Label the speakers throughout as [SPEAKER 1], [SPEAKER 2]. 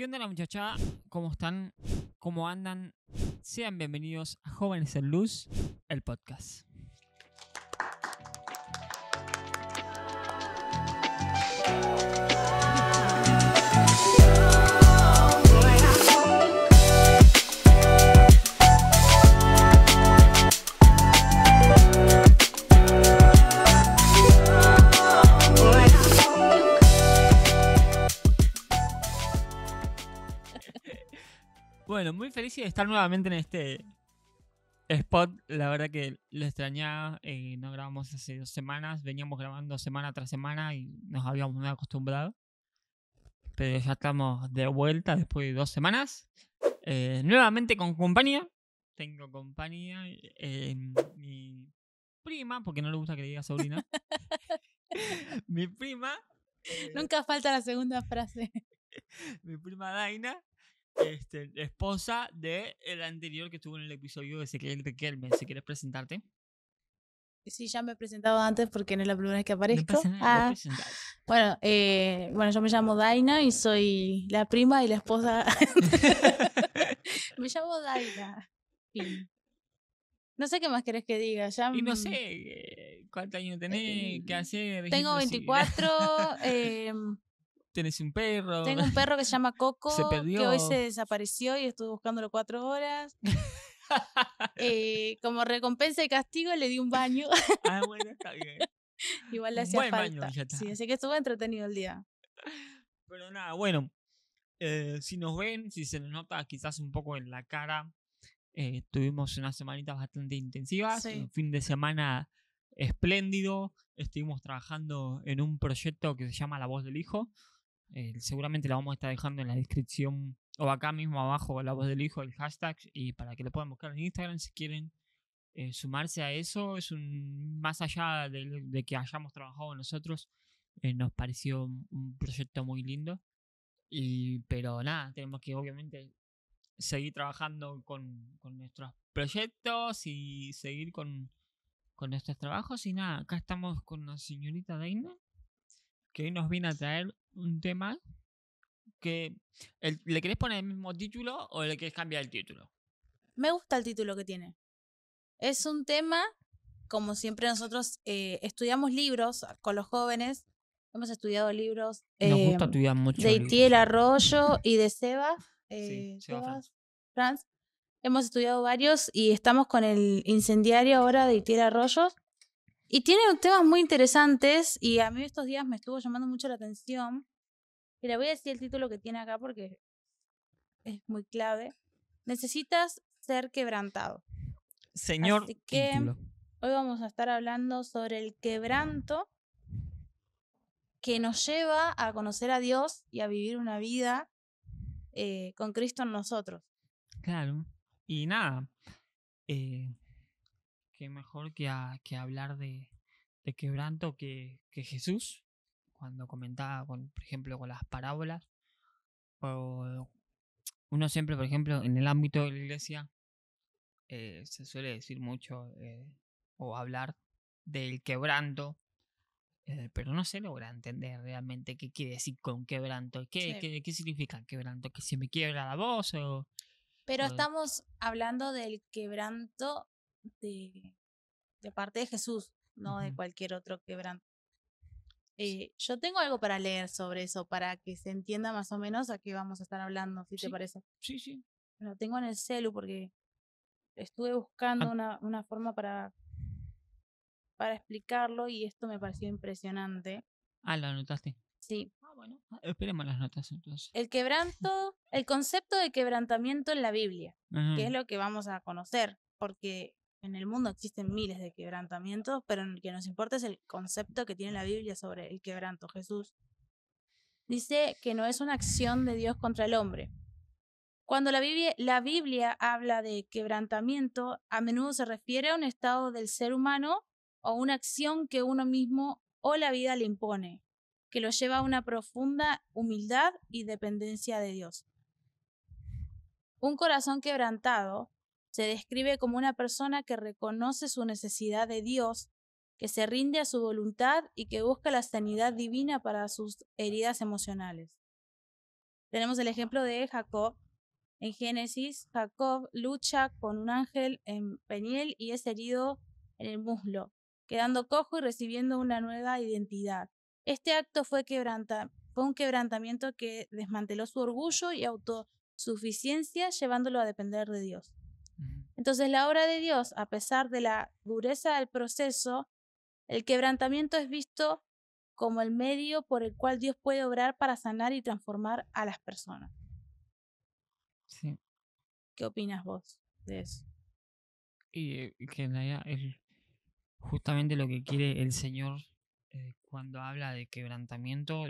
[SPEAKER 1] ¿Qué onda la muchacha? ¿Cómo están? ¿Cómo andan? Sean bienvenidos a Jóvenes en Luz, el podcast. Bueno, muy feliz de estar nuevamente en este spot. La verdad que lo extrañaba. No grabamos hace 2 semanas. Veníamos grabando semana tras semana y nos habíamos muy acostumbrado. Pero ya estamos de vuelta después de 2 semanas. Nuevamente con compañía. Tengo compañía. Mi prima, porque no le gusta que le diga sobrina. Mi prima.
[SPEAKER 2] Nunca falta la segunda frase.
[SPEAKER 1] Mi prima Daina. Esposa de el anterior que estuvo en el episodio de Ezequiel Riquelme. Si quieres presentarte.
[SPEAKER 2] Sí, ya me he presentado antes porque no es la primera vez que
[SPEAKER 1] No
[SPEAKER 2] aparezco.
[SPEAKER 1] pasa nada, vos presentate.
[SPEAKER 2] Bueno, yo me llamo Daina y soy la prima y la esposa. Me llamo Daina. Fin. No sé qué más querés que diga. Ya,
[SPEAKER 1] Y no sé cuántos años tenés, qué hacer.
[SPEAKER 2] tengo 24.
[SPEAKER 1] Tenés un perro.
[SPEAKER 2] Tengo un perro que se llama Coco,
[SPEAKER 1] Se perdió.
[SPEAKER 2] que hoy se desapareció y estuve buscándolo 4 horas. Como recompensa y castigo le di un baño.
[SPEAKER 1] Ah, bueno, está bien.
[SPEAKER 2] Igual le
[SPEAKER 1] Un
[SPEAKER 2] hacía
[SPEAKER 1] buen
[SPEAKER 2] falta.
[SPEAKER 1] baño, ya está.
[SPEAKER 2] Sí, así que estuvo entretenido el día.
[SPEAKER 1] Pero nada, bueno. Si nos ven, si se nos nota quizás un poco en la cara, tuvimos unas semanitas bastante intensivas.
[SPEAKER 2] Sí.
[SPEAKER 1] Un fin de semana espléndido. Estuvimos trabajando en un proyecto que se llama La Voz del Hijo. Seguramente la vamos a estar dejando en la descripción o acá mismo abajo, La Voz del Hijo, el hashtag, y para que lo puedan buscar en Instagram si quieren sumarse a eso. Es más allá de que hayamos trabajado nosotros, nos pareció un proyecto muy lindo. Pero nada, tenemos que obviamente seguir trabajando con nuestros proyectos y seguir con nuestros trabajos. Y nada, acá estamos con la señorita Daina, que hoy nos viene a traer un tema que... ¿Le querés poner el mismo título o le querés cambiar el título?
[SPEAKER 2] Me gusta el título que tiene. Es un tema, como siempre nosotros estudiamos libros con los jóvenes. Hemos estudiado libros
[SPEAKER 1] Nos gusta estudiar mucho
[SPEAKER 2] de
[SPEAKER 1] libros.
[SPEAKER 2] Itiel Arroyo y de Sebas.
[SPEAKER 1] Sí,
[SPEAKER 2] Sebas Franz. Hemos estudiado varios y estamos con el incendiario ahora de Itiel Arroyo. Y tiene temas muy interesantes y a mí estos días me estuvo llamando mucho la atención. Y le voy a decir el título que tiene acá porque es muy clave. Necesitas ser quebrantado.
[SPEAKER 1] Señor
[SPEAKER 2] Así que
[SPEAKER 1] título.
[SPEAKER 2] hoy vamos a estar hablando sobre el quebranto que nos lleva a conocer a Dios y a vivir una vida con Cristo en nosotros.
[SPEAKER 1] Claro. Y nada, qué mejor que hablar de quebranto que Jesús, cuando comentaba, por ejemplo, con las parábolas. O uno siempre, por ejemplo, en el ámbito de la iglesia, se suele decir mucho o hablar del quebranto, pero no se logra entender realmente qué quiere decir con quebranto. ¿Qué significa quebranto? ¿Que se me quiebra la voz?
[SPEAKER 2] Pero estamos hablando del quebranto de parte de Jesús, no de cualquier otro quebranto. Yo tengo algo para leer sobre eso, para que se entienda más o menos a qué vamos a estar hablando, si te parece.
[SPEAKER 1] Sí.
[SPEAKER 2] Lo tengo en el celu porque estuve buscando una forma para explicarlo y esto me pareció impresionante.
[SPEAKER 1] Ah, ¿lo anotaste?
[SPEAKER 2] Sí.
[SPEAKER 1] Ah, bueno, esperemos las notas entonces.
[SPEAKER 2] El concepto de quebrantamiento en la Biblia, que es lo que vamos a conocer, porque en el mundo existen miles de quebrantamientos, pero el que nos importa es el concepto que tiene la Biblia sobre el quebranto. Jesús dice que no es una acción de Dios contra el hombre. Cuando la Biblia habla de quebrantamiento, a menudo se refiere a un estado del ser humano o una acción que uno mismo o la vida le impone, que lo lleva a una profunda humildad y dependencia de Dios. Un corazón quebrantado se describe como una persona que reconoce su necesidad de Dios, que se rinde a su voluntad y que busca la sanidad divina para sus heridas emocionales. Tenemos el ejemplo de Jacob. En Génesis, Jacob lucha con un ángel en Peniel y es herido en el muslo, quedando cojo y recibiendo una nueva identidad. Este acto fue un quebrantamiento que desmanteló su orgullo y autosuficiencia, llevándolo a depender de Dios. Entonces, la obra de Dios, a pesar de la dureza del proceso, el quebrantamiento es visto como el medio por el cual Dios puede obrar para sanar y transformar a las personas.
[SPEAKER 1] Sí.
[SPEAKER 2] ¿Qué opinas vos de eso?
[SPEAKER 1] Y que en realidad es justamente lo que quiere el Señor cuando habla de quebrantamiento.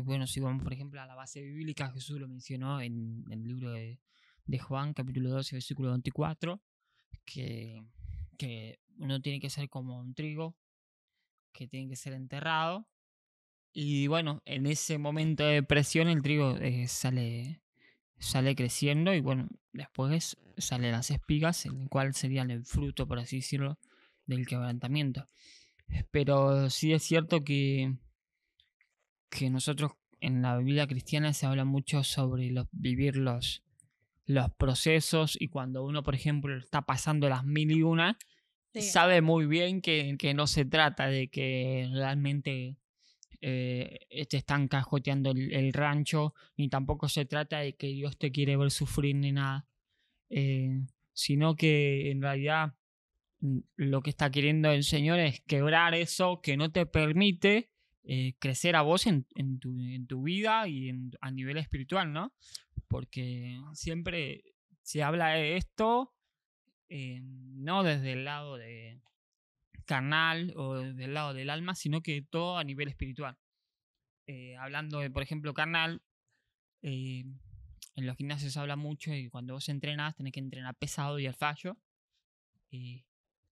[SPEAKER 1] Bueno, si vamos por ejemplo a la base bíblica, Jesús lo mencionó en el libro de Juan, capítulo 12, versículo 24, que uno tiene que ser como un trigo, que tiene que ser enterrado. Y bueno, en ese momento de presión el trigo sale creciendo y bueno, después salen las espigas, en el cual serían el fruto, por así decirlo, del quebrantamiento. Pero sí es cierto que nosotros en la Biblia cristiana se habla mucho sobre vivir los procesos, y cuando uno, por ejemplo, está pasando las 1001,
[SPEAKER 2] Sí.
[SPEAKER 1] sabe muy bien que no se trata de que realmente te están cajoteando el rancho, ni tampoco se trata de que Dios te quiere ver sufrir ni nada, sino que en realidad lo que está queriendo el Señor es quebrar eso que no te permite crecer a vos en tu vida y a nivel espiritual, ¿no? Porque siempre se habla de esto no desde el lado de carnal o desde el lado del alma, sino que todo a nivel espiritual. Hablando de, por ejemplo, carnal, en los gimnasios se habla mucho y cuando vos entrenás tenés que entrenar pesado y al fallo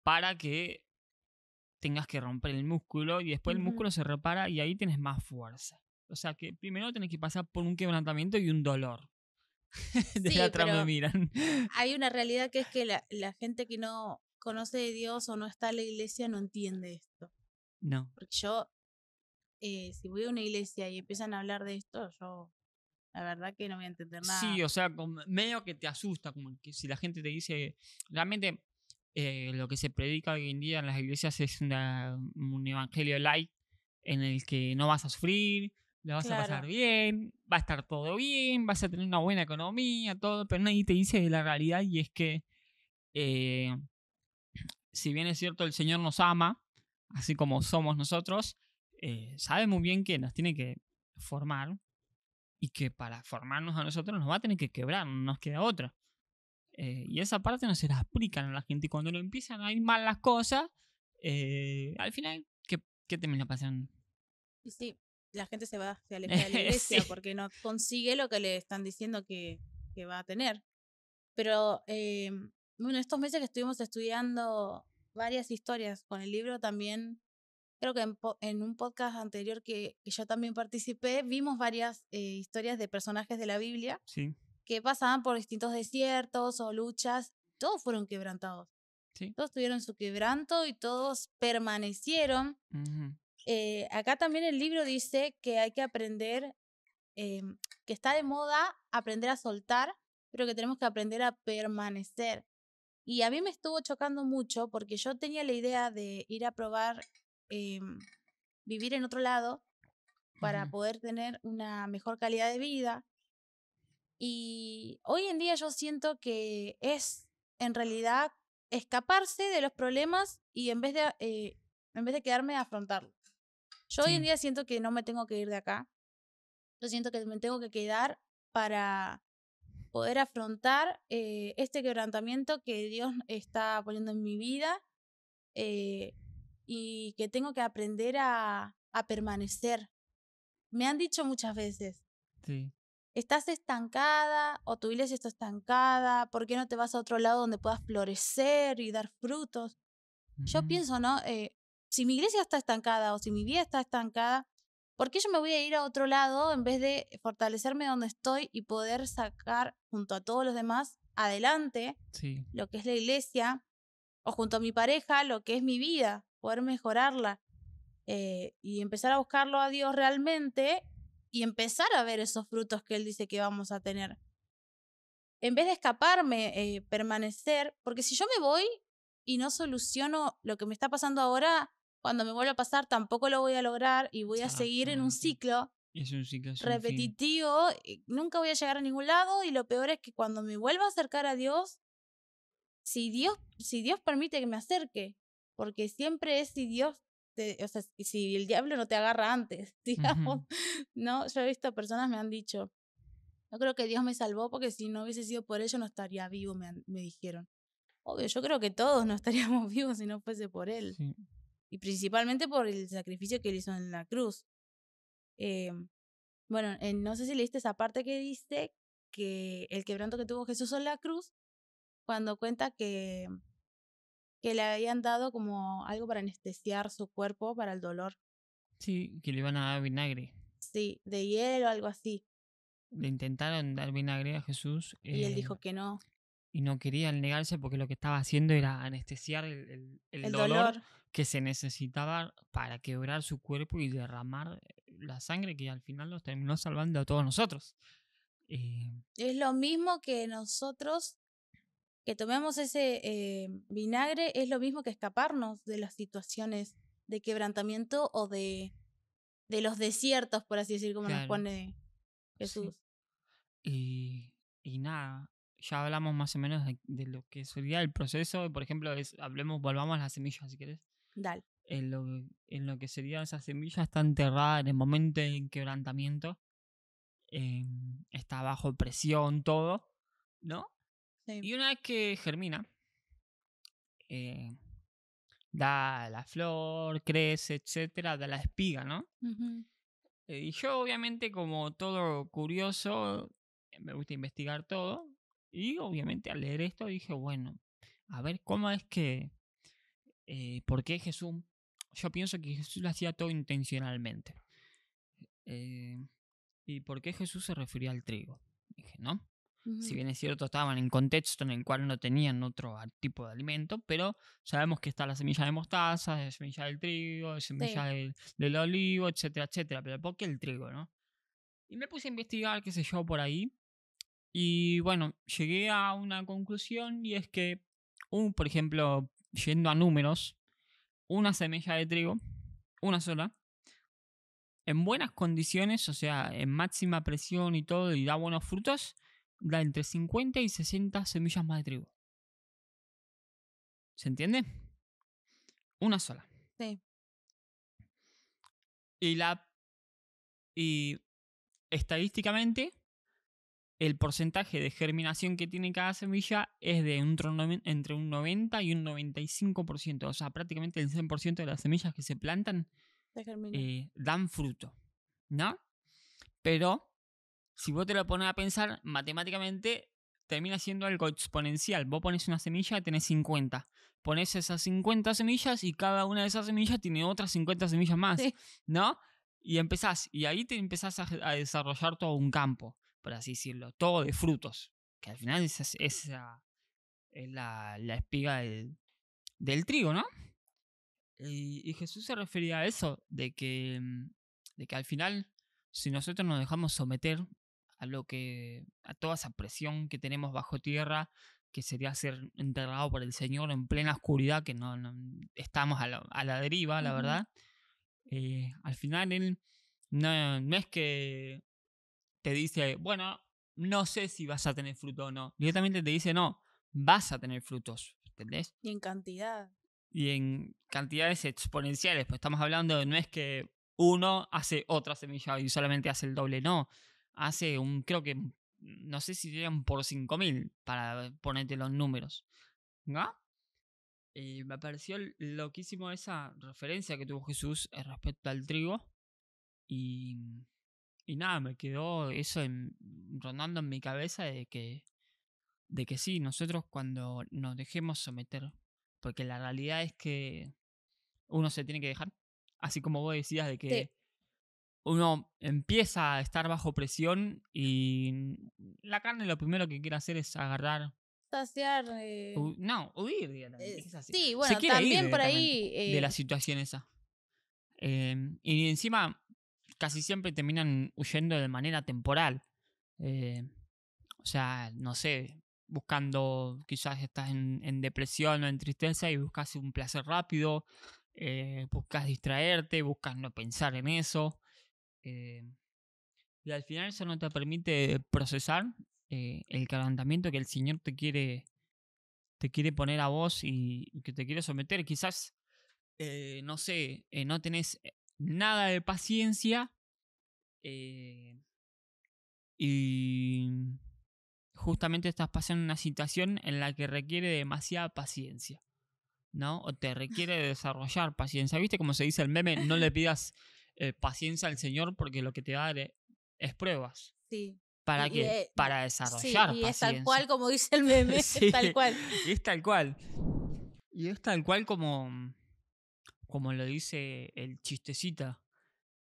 [SPEAKER 1] para que tengas que romper el músculo y después el músculo se repara y ahí tenés más fuerza. O sea que primero tenés que pasar por un quebrantamiento y un dolor. De
[SPEAKER 2] Sí,
[SPEAKER 1] atrás
[SPEAKER 2] pero
[SPEAKER 1] me miran.
[SPEAKER 2] hay una realidad que es que la gente que no conoce de Dios o no está en la iglesia no entiende esto.
[SPEAKER 1] No.
[SPEAKER 2] Porque yo, si voy a una iglesia y empiezan a hablar de esto, yo la verdad que no voy a entender nada.
[SPEAKER 1] Sí, o sea, como medio que te asusta, como que si la gente te dice, realmente lo que se predica hoy en día en las iglesias es un evangelio light en el que no vas a sufrir, la vas a pasar bien, va a estar todo bien, vas a tener una buena economía, todo, pero nadie te dice la realidad, y es que si bien es cierto el Señor nos ama, así como somos nosotros, sabe muy bien que nos tiene que formar y que para formarnos a nosotros nos va a tener que quebrar, no nos queda otra. Y esa parte no se la explican a la gente, y cuando no empiezan a ir mal las cosas, al final, ¿qué termina pasando?
[SPEAKER 2] Y sí, la gente se aleja de la iglesia
[SPEAKER 1] Sí.
[SPEAKER 2] porque no consigue lo que le están diciendo que va a tener. Pero bueno, estos meses que estuvimos estudiando varias historias con el libro, también creo que en un podcast anterior que yo también participé, vimos varias historias de personajes de la Biblia
[SPEAKER 1] Sí.
[SPEAKER 2] que pasaban por distintos desiertos o luchas. Todos fueron quebrantados.
[SPEAKER 1] Sí.
[SPEAKER 2] Todos tuvieron su quebranto y todos permanecieron. Acá también el libro dice que hay que aprender, que está de moda aprender a soltar, pero que tenemos que aprender a permanecer. Y a mí me estuvo chocando mucho porque yo tenía la idea de ir a probar vivir en otro lado para poder tener una mejor calidad de vida. Y hoy en día yo siento que es en realidad escaparse de los problemas y en vez de quedarme a afrontarlos. Yo hoy en día siento que no me tengo que ir de acá. Yo siento que me tengo que quedar para poder afrontar este quebrantamiento que Dios está poniendo en mi vida y que tengo que aprender a permanecer. Me han dicho muchas veces, estás estancada o tu iglesia está estancada, ¿por qué no te vas a otro lado donde puedas florecer y dar frutos? Yo pienso, ¿no? Si mi iglesia está estancada o si mi vida está estancada, ¿por qué yo me voy a ir a otro lado en vez de fortalecerme donde estoy y poder sacar junto a todos los demás adelante lo que es la iglesia o junto a mi pareja lo que es mi vida, poder mejorarla y empezar a buscarlo a Dios realmente y empezar a ver esos frutos que Él dice que vamos a tener. En vez de escaparme, permanecer, porque si yo me voy y no soluciono lo que me está pasando ahora, cuando me vuelva a pasar tampoco lo voy a lograr y voy a seguir en un ciclo
[SPEAKER 1] es un ciclo sin
[SPEAKER 2] repetitivo, nunca voy a llegar a ningún lado y lo peor es que cuando me vuelva a acercar a Dios, si Dios permite que me acerque, porque siempre es si Dios, o sea, si el diablo no te agarra antes, digamos, ¿no? Yo he visto personas me han dicho, yo creo que Dios me salvó porque si no hubiese sido por ello no estaría vivo, me dijeron. Obvio, yo creo que todos no estaríamos vivos si no fuese por Él.
[SPEAKER 1] Sí.
[SPEAKER 2] Y principalmente por el sacrificio que Él hizo en la cruz. Bueno, no sé si leíste esa parte que dice que el quebranto que tuvo Jesús en la cruz, cuando cuenta que le habían dado como algo para anestesiar su cuerpo para el dolor.
[SPEAKER 1] Sí, que le iban a dar vinagre.
[SPEAKER 2] Sí, de hielo, algo así.
[SPEAKER 1] Le intentaron dar vinagre a Jesús.
[SPEAKER 2] Y él dijo que no.
[SPEAKER 1] Y no quería negarse porque lo que estaba haciendo era anestesiar el dolor que se necesitaba para quebrar su cuerpo y derramar la sangre que al final nos terminó salvando a todos nosotros.
[SPEAKER 2] Es lo mismo que nosotros, que tomemos ese vinagre, es lo mismo que escaparnos de las situaciones de quebrantamiento o de los desiertos, por así decir, como nos pone Jesús.
[SPEAKER 1] Sí. Y nada, ya hablamos más o menos de lo que sería el proceso. Por ejemplo, volvamos a las semillas, si querés.
[SPEAKER 2] Dale.
[SPEAKER 1] En lo que sería esa semilla está enterrada en el momento de quebrantamiento. Está bajo presión todo, ¿no? Sí. Y una vez que germina, da la flor, crece, etcétera, da la espiga, ¿no? Y yo, obviamente, como todo curioso, me gusta investigar todo. Y obviamente al leer esto dije, bueno, a ver, ¿cómo es que... ¿por qué Jesús? Yo pienso que Jesús lo hacía todo intencionalmente. ¿Y por qué Jesús se refería al trigo? Dije, ¿no? Si bien es cierto, estaban en contexto en el cual no tenían otro tipo de alimento, pero sabemos que está la semilla de mostaza, la semilla del trigo, la semilla del olivo, etcétera, etcétera. Pero ¿por qué el trigo, no? Y me puse a investigar, qué sé yo, por ahí. Y bueno, llegué a una conclusión y es que, por ejemplo, yendo a números, una semilla de trigo, una sola, en buenas condiciones, o sea, en máxima presión y todo, y da buenos frutos, da entre 50 y 60 semillas más de trigo. ¿Se entiende? Una sola.
[SPEAKER 2] Sí.
[SPEAKER 1] Y estadísticamente, el porcentaje de germinación que tiene cada semilla es de entre un 90 y un 95%. O sea, prácticamente el 100% de las semillas que se plantan dan fruto, ¿no? Pero si vos te lo pones a pensar, matemáticamente termina siendo algo exponencial. Vos pones una semilla, tenés 50. Pones esas 50 semillas y cada una de esas semillas tiene otras 50 semillas más, ¿no? Y ahí te empezás a desarrollar todo un campo, por así decirlo, todo de frutos. Que al final es la espiga del trigo, ¿no? Y Jesús se refería a eso, de que al final, si nosotros nos dejamos someter a toda esa presión que tenemos bajo tierra, que sería ser enterrado por el Señor en plena oscuridad, que no estamos a la deriva, la verdad. Al final Él no es que te dice, bueno, no sé si vas a tener fruto o no. Directamente te dice, no, vas a tener frutos, ¿entendés?
[SPEAKER 2] Y en cantidad.
[SPEAKER 1] Y en cantidades exponenciales, pues estamos hablando, no es que uno hace otra semilla y solamente hace el doble, no. Hace creo que, no sé si serían por 5.000 para ponerte los números, ¿no? Y me pareció loquísimo esa referencia que tuvo Jesús respecto al trigo. Y nada, me quedó eso rondando en mi cabeza de que sí, nosotros cuando nos dejemos someter, porque la realidad es que uno se tiene que dejar, así como vos decías de que uno empieza a estar bajo presión y la carne lo primero que quiere hacer es agarrar,
[SPEAKER 2] saciar,
[SPEAKER 1] huir directamente.
[SPEAKER 2] Sí, bueno,
[SPEAKER 1] se quiere
[SPEAKER 2] también
[SPEAKER 1] ir
[SPEAKER 2] por ahí
[SPEAKER 1] de la situación esa. Y encima casi siempre terminan huyendo de manera temporal. O sea, no sé, buscando, quizás estás en depresión o en tristeza y buscas un placer rápido, buscas distraerte, buscas no pensar en eso. Y al final eso no te permite procesar el quebrantamiento que el Señor te quiere poner a vos y que te quiere someter. Quizás, no sé, no tenés nada de paciencia y justamente estás pasando una situación en la que requiere demasiada paciencia, ¿no? O te requiere desarrollar paciencia. ¿Viste cómo se dice el meme? No le pidas paciencia al Señor porque lo que te va a dar es pruebas.
[SPEAKER 2] Sí.
[SPEAKER 1] ¿Para qué? Para desarrollar
[SPEAKER 2] y
[SPEAKER 1] paciencia.
[SPEAKER 2] es tal cual como dice el meme,
[SPEAKER 1] Sí,
[SPEAKER 2] es tal cual.
[SPEAKER 1] Y es tal cual. Y es tal cual como lo dice el chistecita,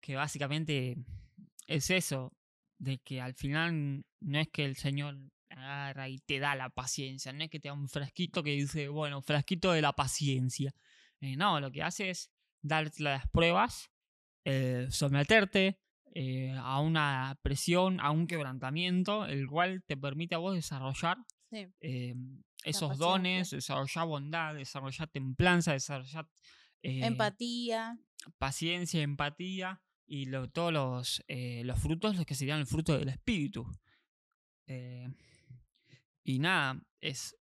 [SPEAKER 1] que básicamente es eso, de que al final no es que el Señor agarra y te da la paciencia, no es que te da un frasquito que dice, bueno, frasquito de la paciencia. No, lo que hace es darte las pruebas, someterte a una presión, a un quebrantamiento, el cual te permite a vos desarrollar
[SPEAKER 2] Sí,
[SPEAKER 1] esos dones, desarrollar bondad, desarrollar templanza, desarrollar
[SPEAKER 2] empatía.
[SPEAKER 1] paciencia, empatía y todos los frutos, los que serían el fruto del espíritu. Y nada,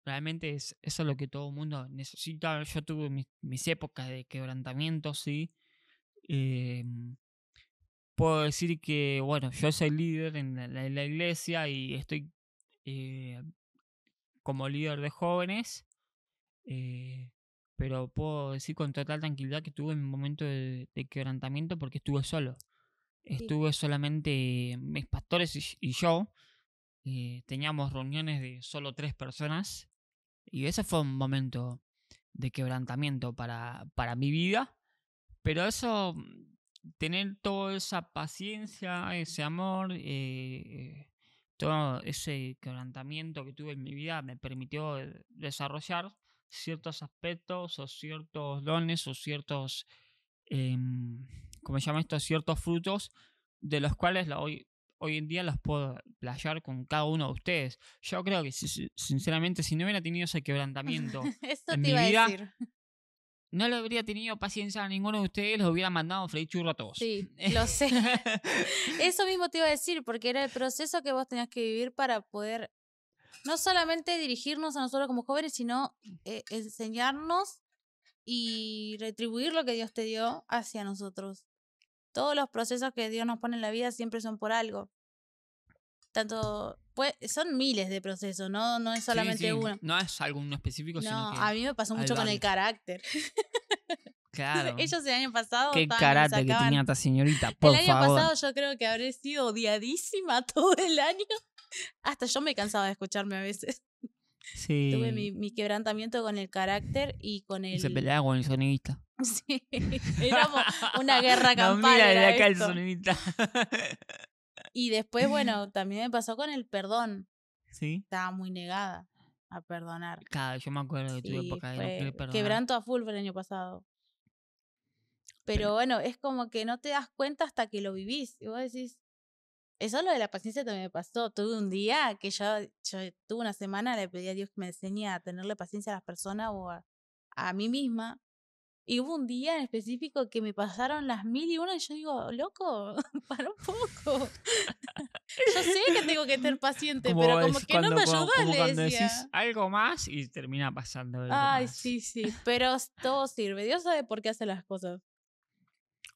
[SPEAKER 1] realmente es eso es lo que todo el mundo necesita. Yo tuve mis épocas de quebrantamiento, sí. Puedo decir que, bueno, yo soy líder en la iglesia y estoy como líder de jóvenes. Pero puedo decir con total tranquilidad que tuve un momento de quebrantamiento porque estuve solo. Estuve solamente mis pastores y yo. Teníamos reuniones de solo 3 personas. Y ese fue un momento de quebrantamiento para mi vida. Pero eso, tener toda esa paciencia, ese amor, todo ese quebrantamiento que tuve en mi vida me permitió desarrollar ciertos aspectos o ciertos dones o ciertos, ¿cómo se llama esto? Ciertos frutos de los cuales hoy en día los puedo playar con cada uno de ustedes. Yo creo que sinceramente si no hubiera tenido ese quebrantamiento
[SPEAKER 2] Eso
[SPEAKER 1] en
[SPEAKER 2] te
[SPEAKER 1] mi
[SPEAKER 2] iba a
[SPEAKER 1] vida,
[SPEAKER 2] decir.
[SPEAKER 1] no le habría tenido paciencia a ninguno de ustedes, los hubiera mandado a freír churro a todos.
[SPEAKER 2] Sí, lo sé. Eso mismo te iba a decir, porque era el proceso que vos tenías que vivir para poder no solamente dirigirnos a nosotros como jóvenes, sino enseñarnos y retribuir lo que Dios te dio hacia nosotros. Todos los procesos que Dios nos pone en la vida siempre son por algo. Tanto, pues, son miles de procesos, no es solamente uno.
[SPEAKER 1] No es algo específico, sino
[SPEAKER 2] No,
[SPEAKER 1] que
[SPEAKER 2] a mí me pasó mucho con el carácter.
[SPEAKER 1] Claro.
[SPEAKER 2] Ellos el año pasado
[SPEAKER 1] Qué carácter que tenía esta señorita, por
[SPEAKER 2] el año
[SPEAKER 1] favor.
[SPEAKER 2] pasado yo creo que habré sido odiadísima todo el año. Hasta yo me cansaba de escucharme a veces.
[SPEAKER 1] Sí.
[SPEAKER 2] Tuve mi quebrantamiento con el carácter y con el...
[SPEAKER 1] Y se peleaba con el sonidista.
[SPEAKER 2] Sí, éramos una guerra campal.
[SPEAKER 1] No, mira,
[SPEAKER 2] era
[SPEAKER 1] de acá
[SPEAKER 2] esto.
[SPEAKER 1] el sonidista.
[SPEAKER 2] Y después, bueno, también me pasó con el perdón.
[SPEAKER 1] ¿Sí?
[SPEAKER 2] Estaba muy negada a perdonar.
[SPEAKER 1] Claro, yo me acuerdo que tuve época de no querer perdonar.
[SPEAKER 2] Quebranto a full fue el año pasado. Pero bueno, es como que no te das cuenta hasta que lo vivís. Y vos decís, eso lo de la paciencia también me pasó. Tuve un día que yo tuve una semana, le pedí a Dios que me enseñe a tenerle paciencia a las personas o a mí misma. Y hubo un día en específico que me pasaron las 1001 y yo digo, loco, para un poco. Yo sé que tengo que ser paciente, pero como que no me ayudó,
[SPEAKER 1] como
[SPEAKER 2] le
[SPEAKER 1] cuando
[SPEAKER 2] decía.
[SPEAKER 1] decís algo más y termina pasando algo
[SPEAKER 2] Ay,
[SPEAKER 1] más.
[SPEAKER 2] sí, pero todo sirve. Dios sabe por qué hace las cosas.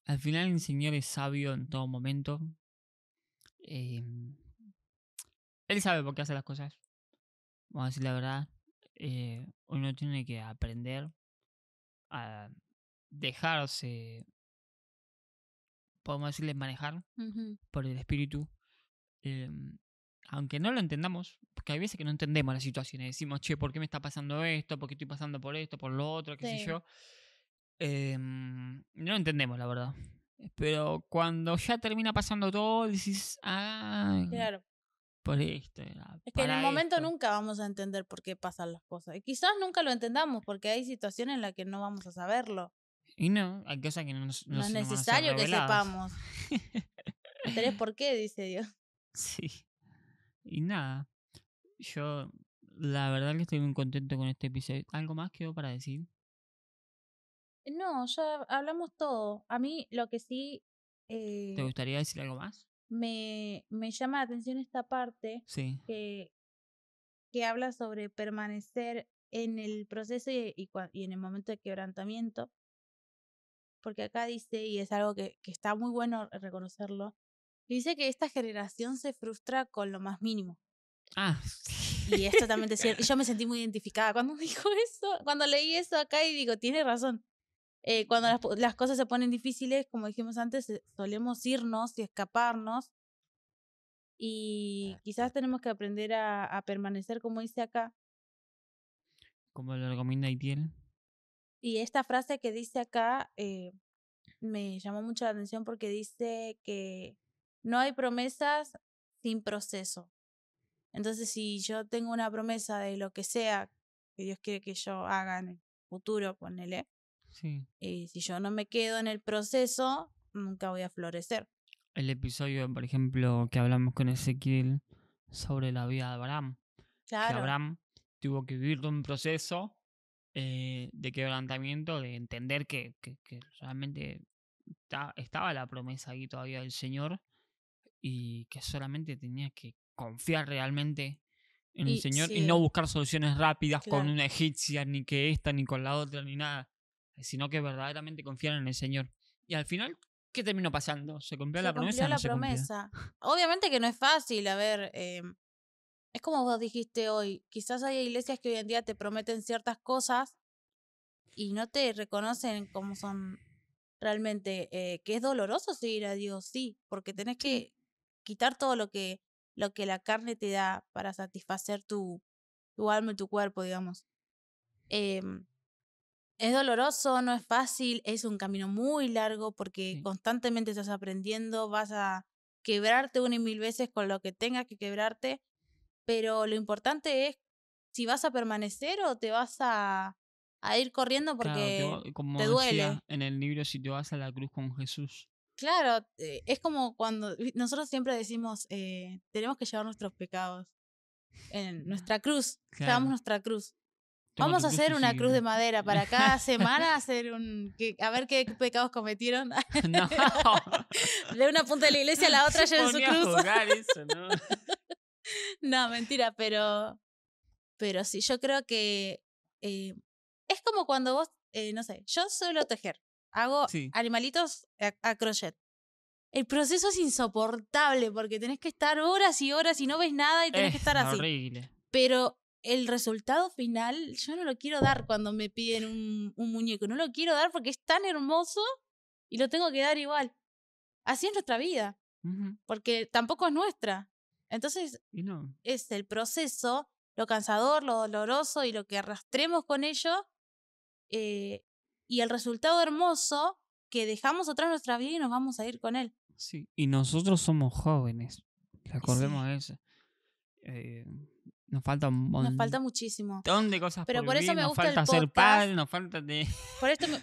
[SPEAKER 1] Al final el Señor es sabio en todo momento. Él sabe por qué hace las cosas. Vamos a decir la verdad. Uno tiene que aprender a dejarse, podemos decirle, manejar por el espíritu. Aunque no lo entendamos, porque hay veces que no entendemos las situaciones. Decimos, che, ¿por qué me está pasando esto? ¿Por qué estoy pasando por esto? ¿Por lo otro? ¿Qué sé yo? No entendemos, la verdad. Pero cuando ya termina pasando todo, decís,
[SPEAKER 2] Claro.
[SPEAKER 1] por esto.
[SPEAKER 2] Es que en el momento nunca vamos a entender por qué pasan las cosas. Y quizás nunca lo entendamos porque hay situaciones en las que no vamos a saberlo.
[SPEAKER 1] Y no, hay cosas que no
[SPEAKER 2] es necesario que sepamos. No tenés por qué, dice Dios.
[SPEAKER 1] Sí. Y nada, yo la verdad que estoy muy contento con este episodio. ¿Algo más quedó para decir?
[SPEAKER 2] No, ya hablamos todo. A mí lo que sí...
[SPEAKER 1] ¿Te gustaría decir algo más?
[SPEAKER 2] Me llama la atención esta parte
[SPEAKER 1] Sí.
[SPEAKER 2] que habla sobre permanecer en el proceso y en el momento de quebrantamiento, porque acá dice, y es algo que está muy bueno reconocerlo, dice que esta generación se frustra con lo más mínimo.
[SPEAKER 1] Ah,
[SPEAKER 2] y es totalmente cierto. Y yo me sentí muy identificada cuando dijo eso, cuando leí eso acá y digo, tiene razón. Cuando las cosas se ponen difíciles, como dijimos antes, solemos irnos y escaparnos. Y quizás tenemos que aprender a permanecer, como dice acá.
[SPEAKER 1] Como lo recomienda Itiel.
[SPEAKER 2] Y esta frase que dice acá me llamó mucho la atención porque dice que no hay promesas sin proceso. Entonces, si yo tengo una promesa de lo que sea que Dios quiere que yo haga en el futuro, ponele,
[SPEAKER 1] Sí.
[SPEAKER 2] y si yo no me quedo en el proceso, nunca voy a florecer.
[SPEAKER 1] El episodio, por ejemplo, que hablamos con Ezequiel sobre la vida de Abraham.
[SPEAKER 2] Claro.
[SPEAKER 1] Que Abraham tuvo que vivir un proceso de quebrantamiento, de entender que realmente estaba la promesa ahí todavía del Señor y que solamente tenía que confiar realmente en el Señor y no buscar soluciones rápidas con una egipcia, ni que esta, ni con la otra, ni nada, sino que verdaderamente confiar en el Señor. Y al final, ¿qué terminó pasando? ¿Se cumplió la promesa o no se cumplió?
[SPEAKER 2] Obviamente que no es fácil, a ver, es como vos dijiste hoy, quizás hay iglesias que hoy en día te prometen ciertas cosas y no te reconocen como son realmente, que es doloroso seguir a Dios, sí, porque tenés que quitar todo lo que la carne te da para satisfacer tu alma y tu cuerpo, digamos. Es doloroso, no es fácil, es un camino muy largo porque constantemente estás aprendiendo, vas a quebrarte una y mil veces con lo que tengas que quebrarte, pero lo importante es si vas a permanecer o te vas a ir corriendo porque
[SPEAKER 1] como
[SPEAKER 2] te
[SPEAKER 1] decía
[SPEAKER 2] duele.
[SPEAKER 1] en el libro, si te vas a la cruz con Jesús.
[SPEAKER 2] Claro, es como cuando nosotros siempre decimos, tenemos que llevar nuestros pecados en nuestra cruz, llevamos nuestra cruz. Vamos a hacer una cruz de madera para cada semana hacer a ver qué pecados cometieron.
[SPEAKER 1] No.
[SPEAKER 2] De una punta de la iglesia a la otra lleven su cruz.
[SPEAKER 1] Eso, ¿no?
[SPEAKER 2] No, mentira, pero sí, yo creo que es como cuando vos, no sé, yo suelo tejer, hago animalitos a crochet. El proceso es insoportable porque tenés que estar horas y horas y no ves nada y tenés que estar así.
[SPEAKER 1] Horrible.
[SPEAKER 2] Pero el resultado final yo no lo quiero dar cuando me piden un muñeco. No lo quiero dar porque es tan hermoso y lo tengo que dar igual. Así es nuestra vida. Porque tampoco es nuestra. Entonces es el proceso, lo cansador, lo doloroso y lo que arrastremos con ello y el resultado hermoso que dejamos atrás nuestra vida y nos vamos a ir con él.
[SPEAKER 1] Sí, y nosotros somos jóvenes. Recordemos eso. Nos falta
[SPEAKER 2] nos falta muchísimo.
[SPEAKER 1] Un montón de cosas
[SPEAKER 2] pero
[SPEAKER 1] por
[SPEAKER 2] eso
[SPEAKER 1] vivir.
[SPEAKER 2] me
[SPEAKER 1] Nos
[SPEAKER 2] gusta
[SPEAKER 1] falta ser padre, nos falta de...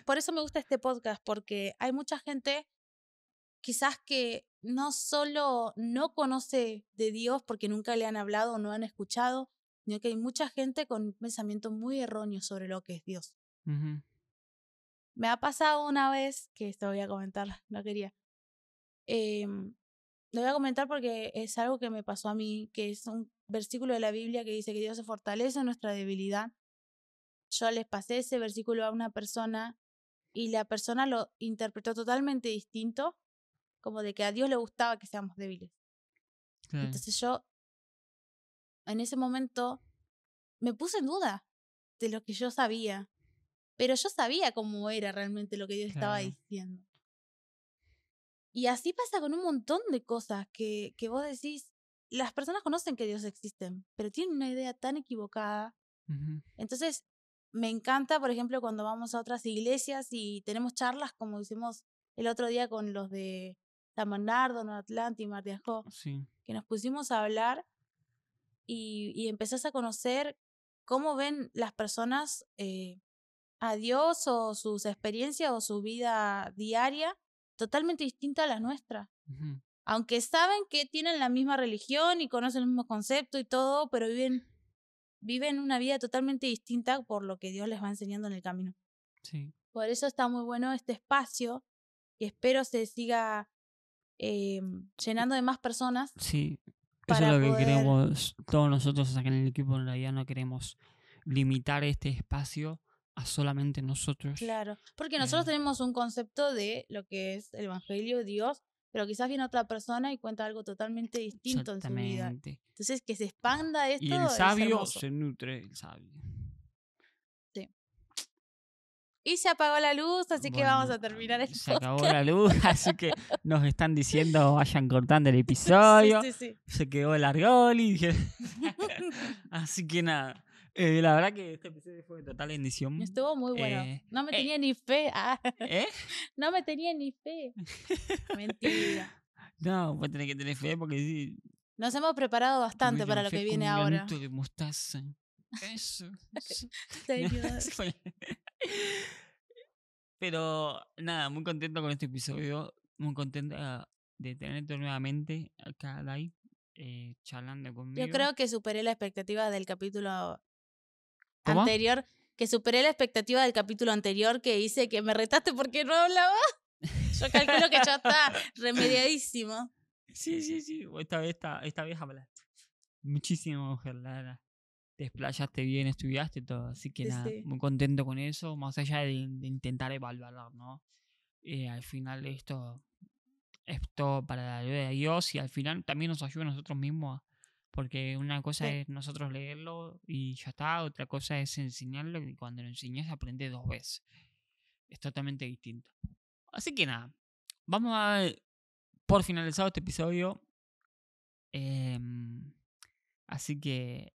[SPEAKER 2] por eso me gusta este podcast, porque hay mucha gente quizás que no solo no conoce de Dios porque nunca le han hablado o no han escuchado, sino que hay mucha gente con un pensamiento muy erróneo sobre lo que es Dios. Me ha pasado una vez, que esto voy a comentar, no quería. Lo voy a comentar porque es algo que me pasó a mí, que es un versículo de la Biblia que dice que Dios se fortalece en nuestra debilidad. Yo les pasé ese versículo a una persona y la persona lo interpretó totalmente distinto, como de que a Dios le gustaba que seamos débiles. Entonces yo, en ese momento, me puse en duda de lo que yo sabía, pero yo sabía cómo era realmente lo que Dios estaba diciendo. Y así pasa con un montón de cosas que vos decís, las personas conocen que Dios existe, pero tienen una idea tan equivocada. Entonces, me encanta, por ejemplo, cuando vamos a otras iglesias y tenemos charlas como hicimos el otro día con los de San Bernardo, Nordatlante y Mar de Ajó, que nos pusimos a hablar y empezás a conocer cómo ven las personas a Dios o sus experiencias o su vida diaria totalmente distinta a la nuestra.
[SPEAKER 1] Ujú.
[SPEAKER 2] Aunque saben que tienen la misma religión y conocen el mismo concepto y todo, pero viven una vida totalmente distinta por lo que Dios les va enseñando en el camino.
[SPEAKER 1] Sí.
[SPEAKER 2] Por eso está muy bueno este espacio y espero se siga llenando de más personas.
[SPEAKER 1] Sí, eso
[SPEAKER 2] para
[SPEAKER 1] es lo que
[SPEAKER 2] poder...
[SPEAKER 1] queremos todos nosotros acá en el equipo. En realidad no queremos limitar este espacio a solamente nosotros.
[SPEAKER 2] Claro, porque nosotros tenemos un concepto de lo que es el evangelio, Dios, pero quizás viene otra persona y cuenta algo totalmente distinto en su vida. Entonces, que se expanda esto.
[SPEAKER 1] Y el sabio
[SPEAKER 2] es hermoso.
[SPEAKER 1] se nutre del sabio.
[SPEAKER 2] Sí. Y se apagó la luz, así que vamos a terminar el
[SPEAKER 1] Se
[SPEAKER 2] podcast.
[SPEAKER 1] acabó la luz, así que nos están diciendo vayan cortando el episodio.
[SPEAKER 2] Sí.
[SPEAKER 1] Se quedó el argoli. Así que nada. La verdad que este episodio fue de total bendición.
[SPEAKER 2] Estuvo muy bueno. No me tenía ni fe. No me tenía ni fe. Mentira.
[SPEAKER 1] No, pues tenés que tener fe porque sí.
[SPEAKER 2] Nos hemos preparado bastante para lo que viene ahora.
[SPEAKER 1] De mostaza. Eso.
[SPEAKER 2] Señor.
[SPEAKER 1] Pero nada, muy contento con este episodio. Muy contenta de tenerte nuevamente acá, Dai, charlando conmigo.
[SPEAKER 2] Yo creo que superé la expectativa del capítulo anterior. Que superé la expectativa del capítulo anterior que hice que me retaste porque no hablaba. Yo calculo que ya está remediadísimo.
[SPEAKER 1] Sí. Esta vez hablaste. Muchísimo, mujer, la verdad. Te explayaste bien, estudiaste todo. Así que nada, muy contento con eso. Más allá de intentar evaluar, ¿no? Al final esto es todo para la gloria de Dios y al final también nos ayuda a nosotros mismos. Porque una cosa es nosotros leerlo y ya está. Otra cosa es enseñarlo y cuando lo enseñas aprendes 2 veces. Es totalmente distinto. Así que nada, vamos a dar por finalizado este episodio. Así que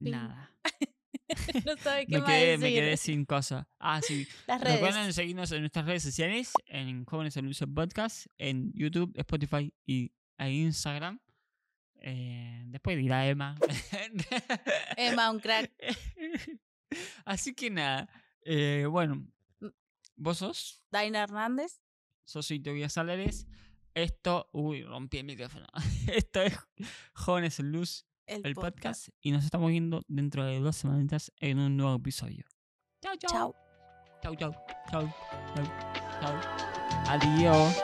[SPEAKER 1] nada.
[SPEAKER 2] No sabe qué más decir.
[SPEAKER 1] Me quedé sin cosa. Sí.
[SPEAKER 2] Las redes.
[SPEAKER 1] Recuerden seguirnos en nuestras redes sociales, en Jóvenes en Luce Podcast, en YouTube, Spotify y Instagram. Después dirá Emma.
[SPEAKER 2] Emma, un crack.
[SPEAKER 1] Así que nada. Bueno, ¿vos sos?
[SPEAKER 2] Daina Hernández.
[SPEAKER 1] Yo soy Tobias Álvarez. Rompí el micrófono. Esto es Jóvenes en Luz, el podcast. Y nos estamos viendo dentro de 2 semanitas en un nuevo episodio. Chau. Chau. Adiós.